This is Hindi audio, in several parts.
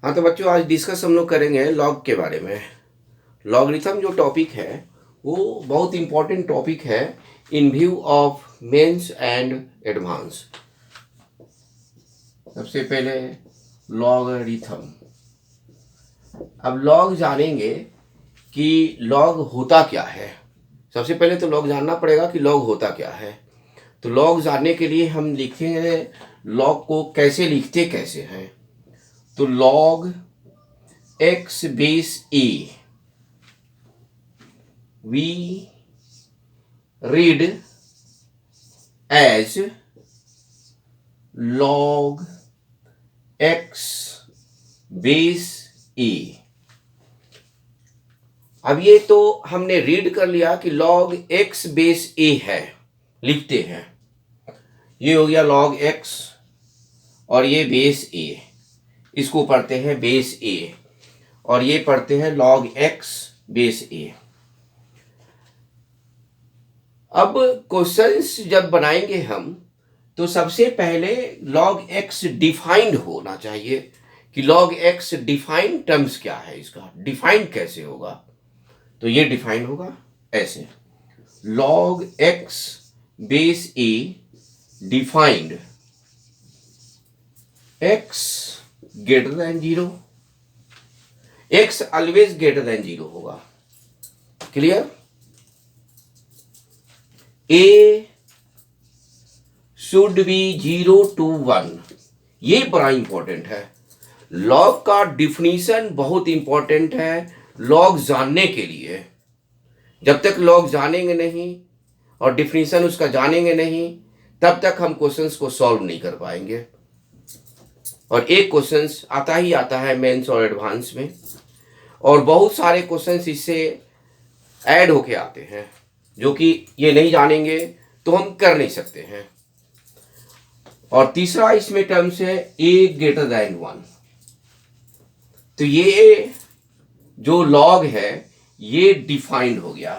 हाँ तो बच्चों, आज डिस्कस हम लोग करेंगे लॉग के बारे में। लॉगरिथम जो टॉपिक है वो बहुत इम्पोर्टेंट टॉपिक है in view of mains and advance. सबसे पहले लॉगरिथम। अब लॉग जानेंगे कि लॉग होता क्या है। सबसे पहले तो लॉग जानना पड़ेगा कि लॉग होता क्या है। तो लॉग जानने के लिए हम लिखेंगे लॉग को कैसे लिखते कैसे हैं। तो log x base A we read as log x base a। अब ये तो हमने रीड कर लिया कि log x बेस a है, लिखते हैं। ये हो गया log x और ये बेस a, इसको पढ़ते हैं बेस a और ये पढ़ते हैं log x बेस a। अब क्वेश्चंस जब बनाएंगे हम तो सबसे पहले log x डिफाइंड होना चाहिए कि log x डिफाइंड टर्म्स क्या है, इसका डिफाइंड कैसे होगा। तो ये डिफाइंड होगा ऐसे, log x base a defined x greater than 0, x always greater than 0 होगा। Clear? A should be 0 to 1, ये बड़ा इंपॉर्टेंट है। लॉग का डिफिनीशन बहुत इंपॉर्टेंट है लॉग जानने के लिए। जब तक लॉग जानेंगे नहीं और डिफिनीशन उसका जानेंगे नहीं तब तक हम क्वेश्चंस को सॉल्व नहीं कर पाएंगे। और एक क्वेश्चंस आता ही आता है मेंस और एडवांस में, और बहुत सारे क्वेश्चंस इससे ऐड होके आते हैं जो कि ये नहीं जानेंगे तो हम कर नहीं सकते हैं। और तीसरा इसमें टर्म्स है a ग्रेटर देन 1। तो ये जो लॉग है ये डिफाइंड हो गया,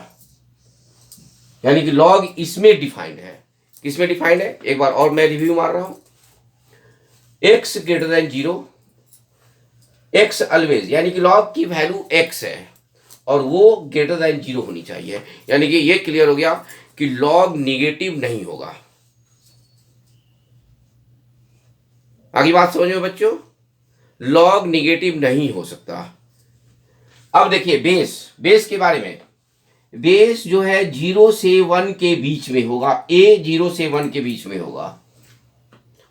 यानी कि लॉग इसमें डिफाइंड है। किसमें डिफाइंड है? एक बार और मैं रिव्यू मार रहा हूं। x greater than 0, x always, यानी कि लॉग की वैल्यू x है और वो ग्रेटर देन 0 होनी चाहिए। यानी कि ये क्लियर हो गया कि लॉग निगेटिव नहीं होगा। आगे बात समझ में बच्चों, लॉग निगेटिव नहीं हो सकता। अब देखिए बेस के बारे में। बेस जो है 0 से 1 के बीच में होगा, a 0 से 1 के बीच में होगा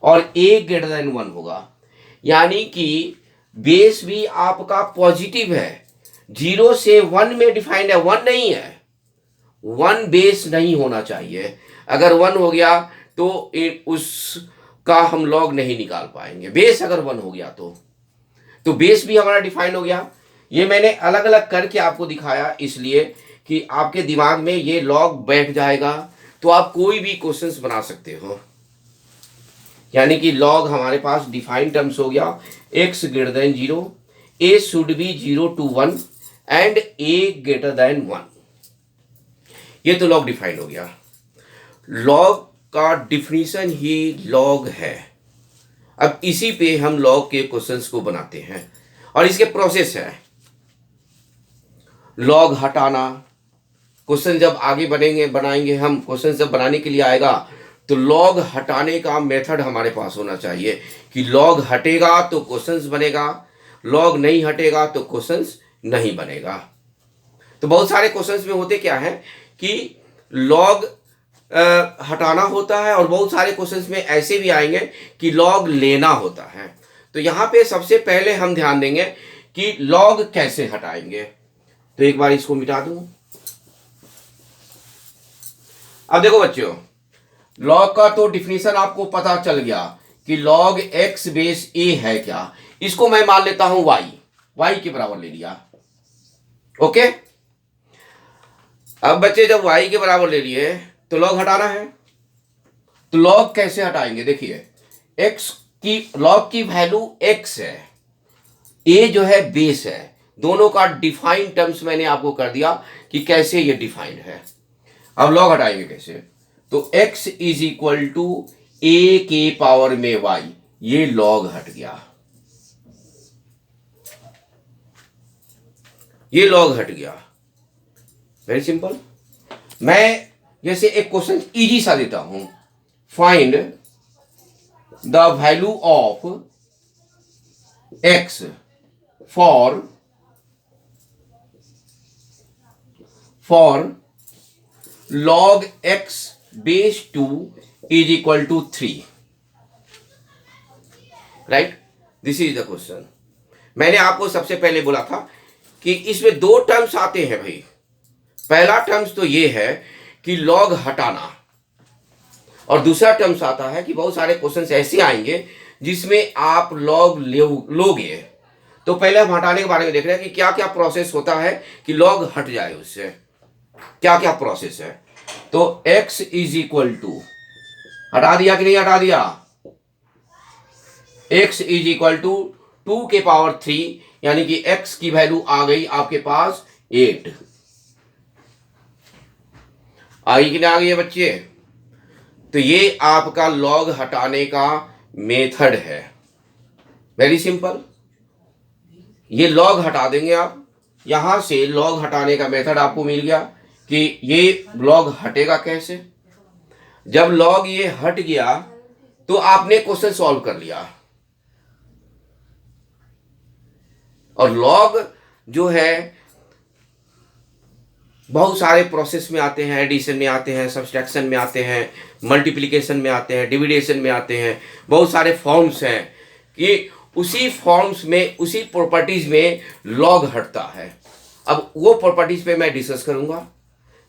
और a ग्रेटर देन 1 होगा। यानी कि बेस भी आपका पॉजिटिव है, 0 से 1 में डिफाइंड है, 1 नहीं है। 1 बेस नहीं होना चाहिए। अगर 1 हो गया तो उसका हम लॉग नहीं निकाल पाएंगे। बेस अगर 1 हो गया तो बेस भी हमारा डिफाइंड हो गया। ये मैंने अलग अलग करके आपको दिखाया इसलिए कि आपके दिमाग में ये लॉग बैठ जाएगा तो आप कोई भी क्वेश्चंस बना सकते हो। यानी कि लॉग हमारे पास डिफाइंड टर्म्स हो गया, x greater than 0, a should be 0 to 1 and a greater than 1। ये तो लॉग डिफाइंड हो गया। लॉग का डिफिनीशन ही लॉग है। अब इसी पे हम लॉग के क्वेश्चंस को बनाते हैं और इसके प्रोसेस है। लॉग हटाना, क्वेश्चन जब आगे बनाएंगे हम, क्वेश्चन जब बनाने के लिए आएगा तो लॉग हटाने का मेथड हमारे पास होना चाहिए कि लॉग हटेगा तो क्वेश्चंस बनेगा, लॉग नहीं हटेगा तो क्वेश्चंस नहीं बनेगा। तो बहुत सारे क्वेश्चंस में होते क्या है कि लॉग हटाना होता है और बहुत सारे क्वेश्चंस में ऐसे भी आएंगे कि लॉग लेना होता है। तो यहाँ पे सबसे पहले हम ध्यान देंगे कि लॉग कैसे हटाएंगे। तो एक बार इसको मिटा दूं। अब देखो बच्चों, लॉग का तो डिफिनीशन आपको पता चल गया कि लॉग x बेस a है क्या। इसको मैं मान लेता हूं y के बराबर ले लिया। ओके, अब बच्चे जब y के बराबर ले लिए तो लॉग हटाना है। तो लॉग कैसे हटाएंगे? देखिए, x की लॉग की वैल्यू x है, a जो है बेस है, दोनों का डिफाइंड टर्म्स मैंने आपको कर दिया कि कैसे ये डिफाइंड है। अब लॉग हटाएंगे कैसे? तो x is equal to a के पावर में y, ये लॉग हट गया। ये लॉग हट गया। Very simple. मैं जैसे एक क्वेश्चन इजी सा देता हूं, find the value of x for log x base 2 is equal to 3, right. This is the question. मैंने आपको सबसे पहले बोला था कि इसमें दो टर्म्स आते हैं भाई। पहला टर्म्स तो ये है कि लॉग हटाना, और दूसरा टर्म्स आता है कि बहुत सारे क्वेश्चंस ऐसे आएंगे जिसमें आप लॉग लोगे। तो पहले हम हटाने के बारे में देख रहे हैं कि क्या क्या प्रोसेस होता है कि लॉग हट जाए, उससे क्या क्या प्रोसेस है। तो x इज इक्वल टू, हटा दिया कि नहीं हटा दिया, x इज इक्वल टू 2 के पावर 3, यानी कि x की वैल्यू आ गई आपके पास 8। आई कि नहीं आ गई है बच्चे। तो ये आपका लॉग हटाने का मेथड है। Very simple. ये लॉग हटा देंगे आप, यहां से लॉग हटाने का मेथड आपको मिल गया कि ये लॉग हटेगा कैसे। जब लॉग ये हट गया तो आपने क्वेश्चन सॉल्व कर लिया। और लॉग जो है बहुत सारे प्रोसेस में आते हैं, एडिशन में आते हैं, सब्सट्रैक्शन में आते हैं, मल्टीप्लिकेशन में आते हैं, डिविडेशन में आते हैं। बहुत सारे फॉर्म्स हैं कि उसी फॉर्म्स में, उसी प्रॉपर्टीज में लॉग हटता है। अब वो प्रॉपर्टीज पे मैं डिस्कस करूंगा।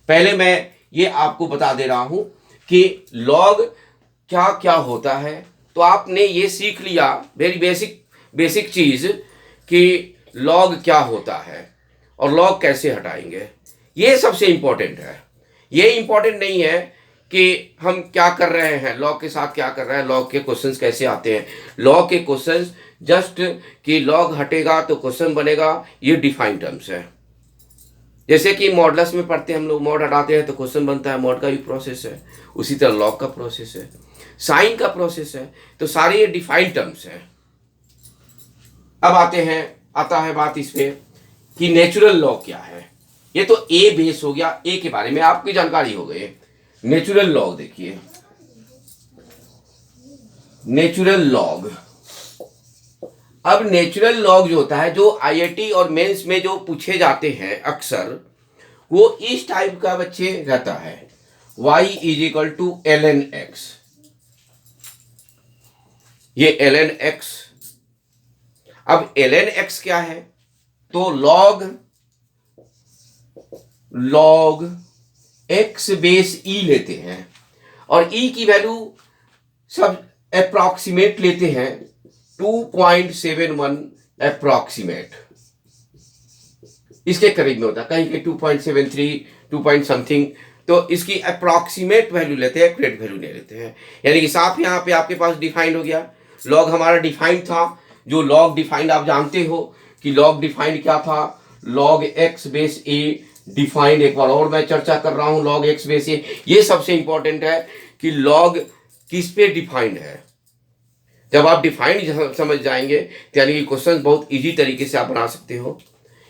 पहले मैं ये आपको बता दे रहा हूं कि लॉग क्या क्या होता है। तो आपने ये सीख लिया वेरी बेसिक चीज कि लॉग क्या होता है और लॉग कैसे हटाएंगे। ये सबसे इंपॉर्टेंट है। ये इंपॉर्टेंट नहीं है कि हम क्या कर रहे हैं, लॉग के साथ क्या कर रहे हैं, लॉग के क्वेश्चंस कैसे आते हैं। लॉग के क्वेश्चंस जस्ट कि लॉग हटेगा तो क्वेश्चन बनेगा, ये डिफाइंड टर्म्स है। जैसे कि मॉडल्स में पढ़ते हैं हम लोग, मॉड हटाते हैं तो क्वेश्चन बनता है, मॉड का भी प्रोसेस है। उसी तरह लॉग का प्रोसेस है, साइन का प्रोसेस है। तो सारे ये डिफाइंड टर्म्स हैं। अब आता है बात इस पे कि नेचुरल लॉग क्या है। ये तो ए बेस हो गया, ए के बारे में आपकी जानकारी हो गई। नेचुरल लॉग देखिए, नेचुरल लॉग। अब नेचुरल लॉग जो होता है, जो आईआईटी और मेंस में जो पूछे जाते हैं अक्सर, वो इस टाइप का बच्चे रहता है, y is equal to ln x। ये ln x। अब ln x क्या है, तो log x बेस e लेते हैं और e की वैल्यू सब अप्रॉक्सीमेट लेते हैं 2.71 अप्रॉक्सीमेट, इसके करीब में होता है, कहीं के 2.73 2 पॉइंट समथिंग। तो इसकी अप्रॉक्सीमेट वैल्यू लेते हैं, एक्यूरेट वैल्यू नहीं लेते हैं। यानी कि साफ यहाँ पे आपके पास डिफाइंड हो गया। लॉग हमारा डिफाइंड था, जो लॉग डिफाइंड आप जानते हो कि लॉग डिफाइंड क्या था, लॉग एक्स बेस ए डिफाइंड। एक बार और मैं चर्चा कर रहा हूं, लॉग एक्स बेस ए। ये सबसे इंपॉर्टेंट है कि लॉग किस पे डिफाइंड है। जब आप डिफाइंड समझ जाएंगे तो यानी कि क्वेश्चन बहुत इजी तरीके से आप बना सकते हो।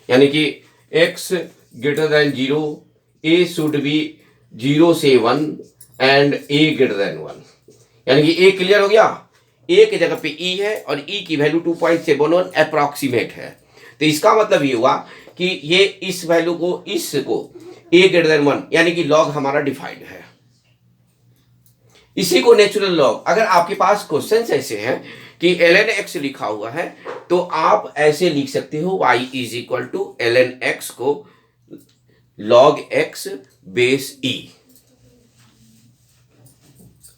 यानी कि x greater than 0, a should be 0 से 1 एंड a ग्रेटर देन 1। यानी कि a क्लियर हो गया। a की जगह पे e है और e की वैल्यू 2.71 अप्रॉक्सीमेट है। तो इसका मतलब ये हुआ कि ये इस वैल्यू को, इसको a ग्रेटर देन 1 यानी कि लॉग हमारा डिफाइंड है। इसी को नेचुरल लॉग। अगर आपके पास क्वेश्चंस ऐसे हैं कि ln x लिखा हुआ है तो आप ऐसे लिख सकते हो y is equal to ln x को log x बेस e।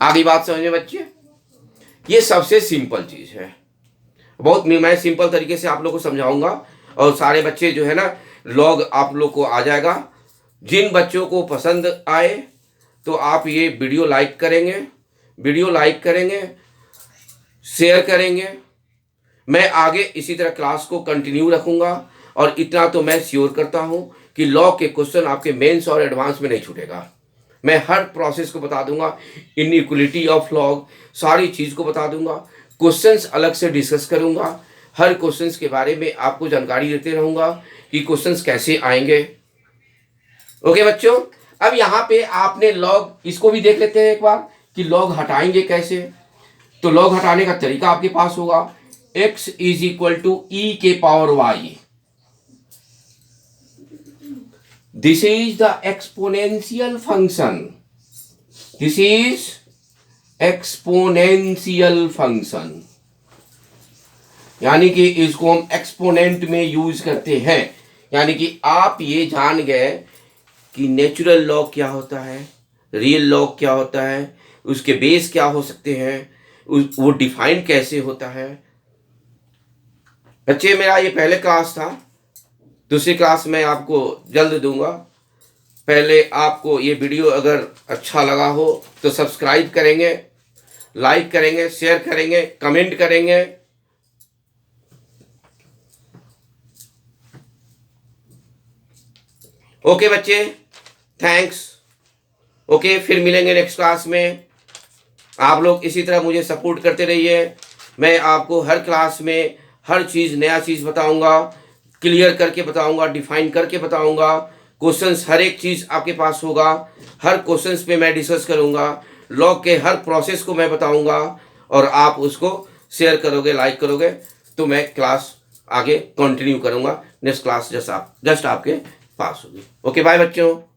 आगे बात समझे बच्चे, ये सबसे सिंपल चीज है। बहुत मैं सिंपल तरीके से आप लोग को समझाऊंगा और सारे बच्चे जो है ना, लॉग आप लोग को आ जाएगा। जिन बच्चों को पसंद आए तो आप ये वीडियो लाइक करेंगे, शेयर करेंगे। मैं आगे इसी तरह क्लास को कंटिन्यू रखूंगा और इतना तो मैं श्योर करता हूं कि लॉग के क्वेश्चन आपके मेंस और एडवांस में नहीं छूटेगा। मैं हर प्रोसेस को बता दूंगा, इनइक्वलिटी ऑफ लॉग सारी चीज को बता दूंगा, क्वेश्चंस अलग से डिस्कस करूंगा, हर क्वेश्चंस के बारे में आपको जानकारी देते रहूंगा कि क्वेश्चंस कैसे आएंगे। ओके बच्चों, अब यहाँ पे आपने लॉग, इसको भी देख लेते हैं एक बार कि लॉग हटाएंगे कैसे। तो लॉग हटाने का तरीका आपके पास होगा, x is equal to E के power Y, this is the exponential function, this is exponential function, यानी कि इसको हम एक्सपोनेंट में यूज करते हैं। यानी कि आप ये जान गए कि नेचुरल लॉग क्या होता है, रियल लॉग क्या होता है, उसके बेस क्या हो सकते हैं, वो डिफाइन कैसे होता है। बच्चे, मेरा ये पहले क्लास था, दूसरी क्लास मैं आपको जल्द दूंगा। पहले आपको ये वीडियो अगर अच्छा लगा हो तो सब्सक्राइब करेंगे, लाइक करेंगे, शेयर करेंगे, कमेंट करेंगे। ओके बच्चे, थैंक्स। ओके, फिर मिलेंगे नेक्स्ट क्लास में। आप लोग इसी तरह मुझे सपोर्ट करते रहिए। मैं आपको हर क्लास में हर चीज़, नया चीज़ बताऊंगा, क्लियर करके बताऊंगा, डिफाइन करके बताऊंगा। क्वेश्चंस हर एक चीज़ आपके पास होगा, हर क्वेश्चंस पे मैं डिस्कस करूंगा, लॉग के हर प्रोसेस को मैं बताऊंगा और आप उसको शेयर करोगे, लाइक करोगे तो मैं क्लास आगे कंटिन्यू करूंगा। नेक्स्ट क्लास जस्ट आपके पास होगी। ओके, बाय बच्चों।